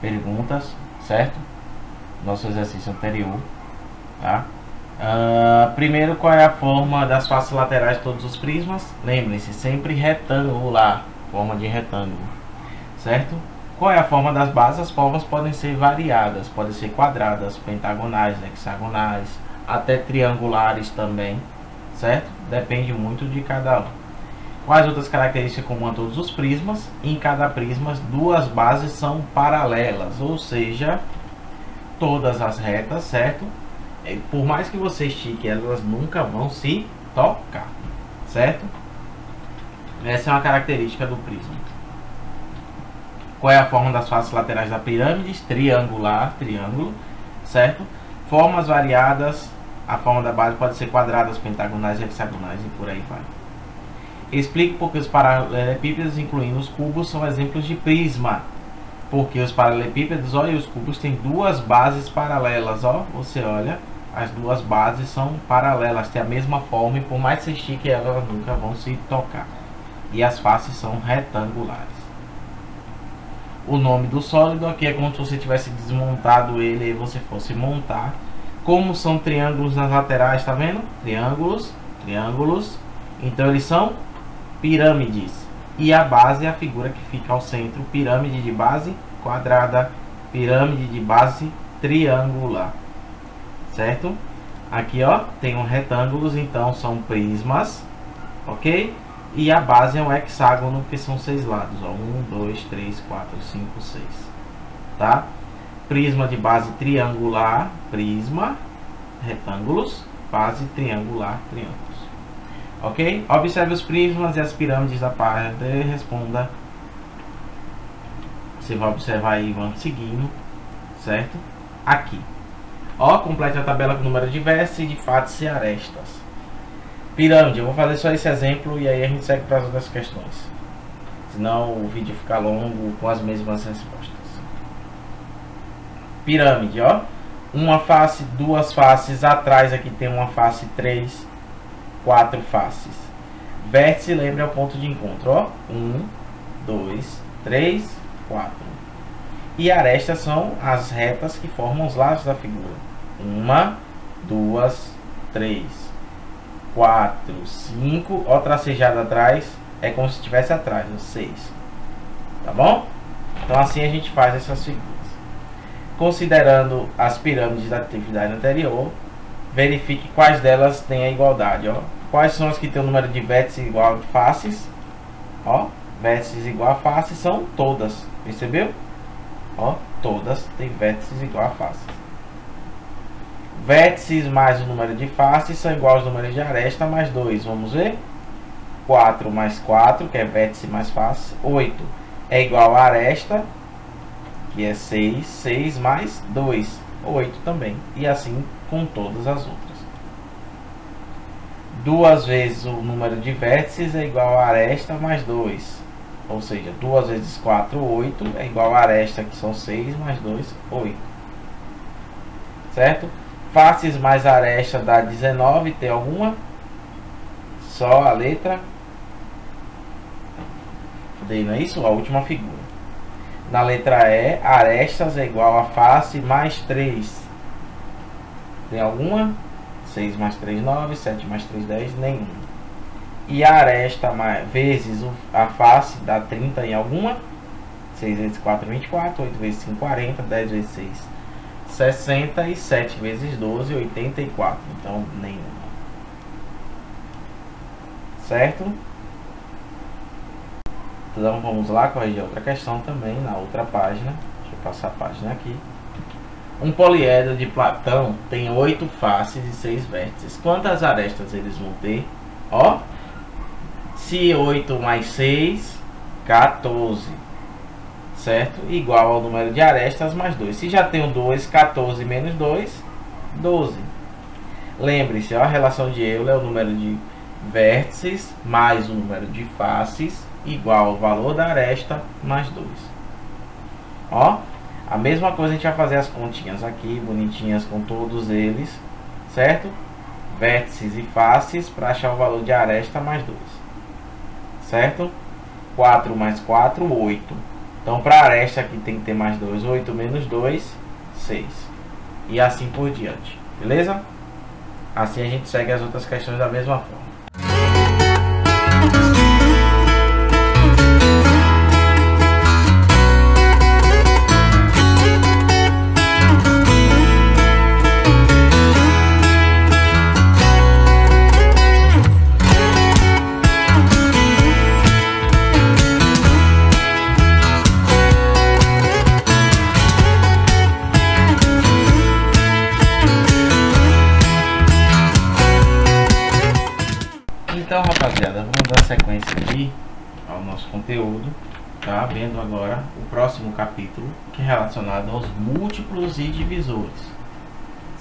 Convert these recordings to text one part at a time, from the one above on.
perguntas, certo? Nosso exercício anterior, tá? Primeiro, qual é a forma das faces laterais de todos os prismas? Lembrem-se, sempre retangular, forma de retângulo, certo? Qual é a forma das bases? As formas podem ser variadas, podem ser quadradas, pentagonais, hexagonais, até triangulares também, certo? Depende muito de cada um. Quais outras características comuns a todos os prismas? Em cada prisma, duas bases são paralelas, ou seja, todas as retas, certo? Por mais que você estique, elas nunca vão se tocar, certo? Essa é uma característica do prisma. Qual é a forma das faces laterais da pirâmide? Triangular, triângulo, certo? Formas variadas, a forma da base pode ser quadradas, pentagonais, hexagonais e por aí vai. Explique por que os paralelepípedos, incluindo os cubos, são exemplos de prisma. Porque os paralelepípedos, olha, os cubos têm duas bases paralelas, ó. Você olha, as duas bases são paralelas, têm a mesma forma e por mais que você estique, elas nunca vão se tocar. E as faces são retangulares. O nome do sólido aqui é como se você tivesse desmontado ele e você fosse montar. Como são triângulos nas laterais, tá vendo? Triângulos, triângulos. Então eles são pirâmides. E a base é a figura que fica ao centro. Pirâmide de base quadrada, pirâmide de base triangular. Certo? Aqui, ó, tem um retângulos, então são prismas, ok? E a base é um hexágono, que são 6 lados, ó, 1, 2, 3, 4, 5, 6, tá? Prisma de base triangular, prisma, retângulos, base triangular, triângulos, ok? Observe os prismas e as pirâmides da parte e responda. Você vai observar aí, vamos seguindo, certo? Aqui, ó, complete a tabela com o número de vértices, de faces e arestas. Pirâmide, eu vou fazer só esse exemplo e aí a gente segue para as outras questões. Senão o vídeo fica longo com as mesmas respostas. Pirâmide, ó. Uma face, duas faces. Atrás aqui tem uma face, 3, 4 faces. Vértice, lembra, é o ponto de encontro, ó. 1, 2, 3, 4. E arestas são as retas que formam os lados da figura. 1, 2, 3. 4, 5, ó, tracejada atrás, é como se estivesse atrás, 6, tá bom? Então assim a gente faz essas figuras. Considerando as pirâmides da atividade anterior, verifique quais delas têm a igualdade, ó. Quais são as que têm o número de vértices igual a faces, ó, vértices igual a faces são todas, percebeu? Ó, todas têm vértices igual a faces. Vértices mais o número de faces são igual aos números de aresta mais 2. Vamos ver? 4 mais 4, que é vértice mais face. 8 é igual a aresta, que é 6. 6 mais 2, 8 também. E assim com todas as outras. 2 vezes o número de vértices é igual a aresta mais 2. Ou seja, 2 vezes 4, 8 é igual a aresta, que são 6 mais 2, 8. Certo? Faces mais aresta dá 19, tem alguma? Só a letra D, não é isso? A última figura. Na letra E, arestas é igual a face mais 3. Tem alguma? 6 mais 3, 9, 7 mais 3, 10, nenhuma. E a aresta vezes a face dá 30 em alguma? 6 vezes 4, 24, 8 vezes 5, 40, 10 vezes 6, 60 e 7 vezes 12, 84. Então, nenhuma. Certo? Então, vamos lá corrigir outra questão também na outra página. Deixa eu passar a página aqui. Um poliedro de Platão tem 8 faces e 6 vértices. Quantas arestas eles vão ter? Ó, se 8 mais 6, 14. Certo? Igual ao número de arestas mais 2. Se já tenho 2, 14 menos 2, 12. Lembre-se, a relação de Euler é o número de vértices mais o número de faces igual ao valor da aresta mais 2. Ó, a mesma coisa a gente vai fazer as continhas aqui, bonitinhas com todos eles, certo? Vértices e faces para achar o valor de aresta mais 2. Certo? 4 mais 4, 8. Então, para esta aqui tem que ter mais 2. 8 menos 2, 6. E assim por diante. Beleza? Assim a gente segue as outras questões da mesma forma. Então, rapaziada, vamos dar sequência aqui ao nosso conteúdo, tá? Vendo agora o próximo capítulo, que é relacionado aos múltiplos e divisores,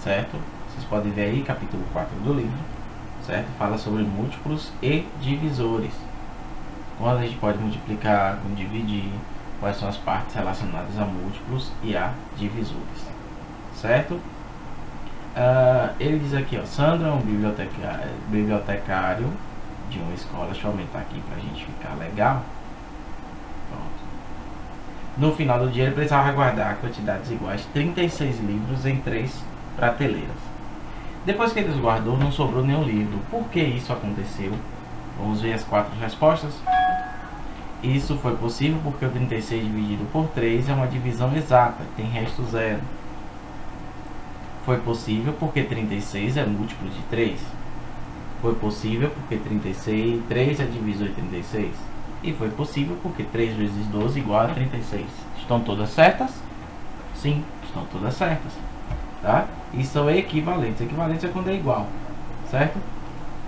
certo? Vocês podem ver aí, capítulo 4 do livro, certo? Fala sobre múltiplos e divisores. Quando a gente pode multiplicar, como dividir, quais são as partes relacionadas a múltiplos e a divisores, certo? Ele diz aqui, ó, Sandro é um bibliotecário de uma escola. Deixa eu aumentar aqui pra gente ficar legal. Pronto. No final do dia ele precisava guardar quantidades iguais, 36 livros em 3 prateleiras. Depois que ele os guardou, não sobrou nenhum livro. Por que isso aconteceu? Vamos ver as 4 respostas. Isso foi possível porque o 36 dividido por 3 é uma divisão exata, tem resto 0. Foi possível porque 36 é múltiplo de 3. Foi possível porque 3 é divisor de 36. E foi possível porque 3 vezes 12 igual a 36. Estão todas certas? Sim, estão todas certas. Tá? E são equivalentes. Equivalentes é quando é igual. Certo?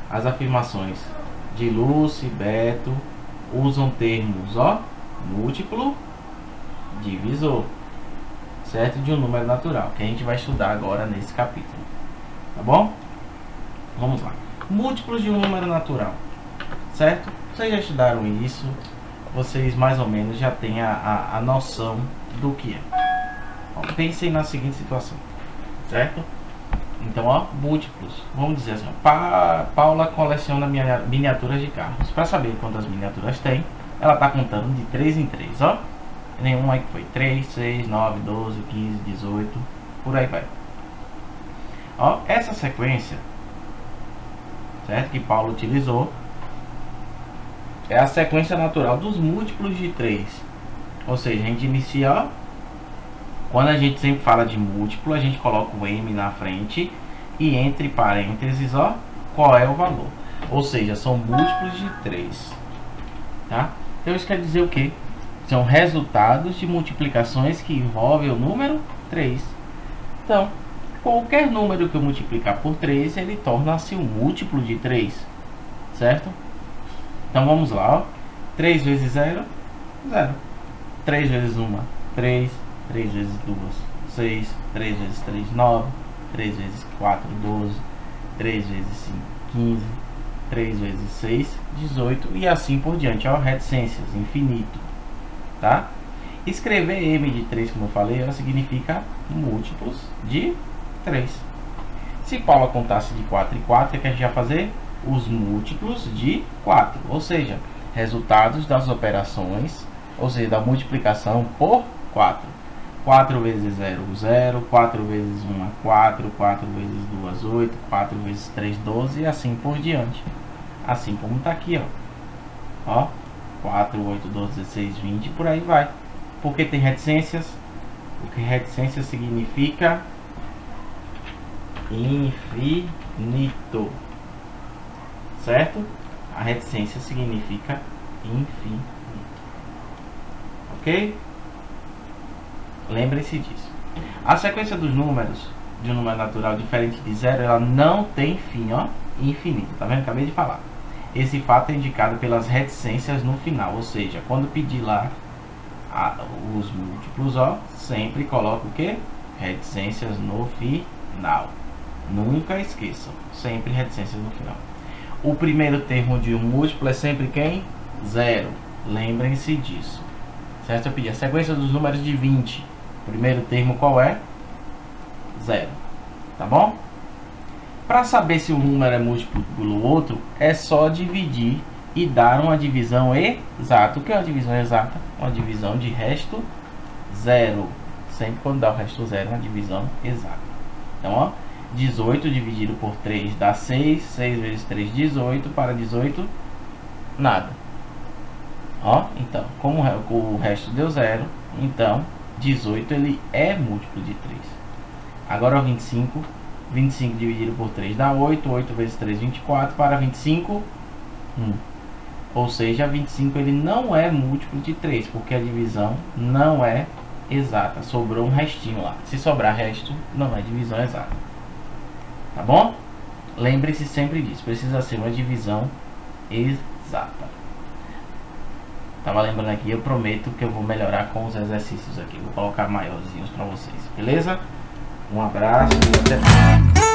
As afirmações de Lúcio e Beto usam termos, ó, múltiplo, divisor, certo? De um número natural, que a gente vai estudar agora nesse capítulo. Tá bom? Vamos lá. Múltiplos de um número natural, certo? Vocês já estudaram isso, vocês mais ou menos já têm a noção do que é. Ó, pensem na seguinte situação, certo? Então, ó, múltiplos. Vamos dizer assim, ó, Paula coleciona miniaturas de carros. Para saber quantas miniaturas tem, ela está contando de 3 em 3, ó. Nenhum aí que foi 3, 6, 9, 12, 15, 18, por aí vai. Ó, essa sequência, certo, que Paulo utilizou, é a sequência natural dos múltiplos de 3. Ou seja, a gente inicia, ó, quando a gente sempre fala de múltiplo, a gente coloca o M na frente e entre parênteses, ó, qual é o valor. Ou seja, são múltiplos de 3, tá? Então isso quer dizer o quê? São resultados de multiplicações que envolvem o número 3. Então, qualquer número que eu multiplicar por 3, ele torna-se um múltiplo de 3, certo? Então vamos lá, ó. 3 vezes 0, 0. 3 vezes 1, 3. 3 vezes 2, 6. 3 vezes 3, 9. 3 vezes 4, 12. 3 vezes 5, 15. 3 vezes 6, 18. E assim por diante, ó, reticências, infinito. Tá? Escrever M de 3, como eu falei, ela significa múltiplos de 3. Se Paula contasse de 4 em 4, o que a gente vai fazer? Os múltiplos de 4, ou seja, resultados das operações, ou seja, da multiplicação por 4. 4 vezes 0, 0, 4 vezes 1, 4, 4 vezes 2, 8, 4 vezes 3, 12 e assim por diante. Assim como está aqui, ó. 4, 8, 12, 16, 20, por aí vai. Porque tem reticências. Porque reticência significa infinito. Certo? A reticência significa infinito. Ok? Lembrem-se disso. A sequência dos números de um número natural diferente de 0, ela não tem fim, ó. Infinito. Tá vendo? Acabei de falar. Esse fato é indicado pelas reticências no final, ou seja, quando pedir lá os múltiplos, ó, sempre coloca o que? Reticências no final. Nunca esqueçam, sempre reticências no final. O primeiro termo de um múltiplo é sempre quem? 0. Lembrem-se disso. Certo? Eu pedi a sequência dos números de 20. O primeiro termo qual é? 0. Tá bom? Para saber se um número é múltiplo pelo outro, é só dividir e dar uma divisão exata. O que é uma divisão exata? Uma divisão de resto zero. Sempre quando dá o resto zero, é uma divisão exata. Então, ó, 18 dividido por 3 dá 6. 6 vezes 3, 18. Para 18, nada. Ó, então, como o resto deu zero, então 18 ele é múltiplo de 3. Agora o 25. 25 dividido por 3 dá 8. 8 vezes 3, 24. Para 25, 1. Ou seja, 25 ele não é múltiplo de 3, porque a divisão não é exata. Sobrou um restinho lá. Se sobrar resto, não é divisão exata. Tá bom? Lembre-se sempre disso. Precisa ser uma divisão exata. Tava lembrando aqui, eu prometo que eu vou melhorar com os exercícios aqui. Vou colocar maiorzinhos para vocês, beleza? Um abraço e até mais.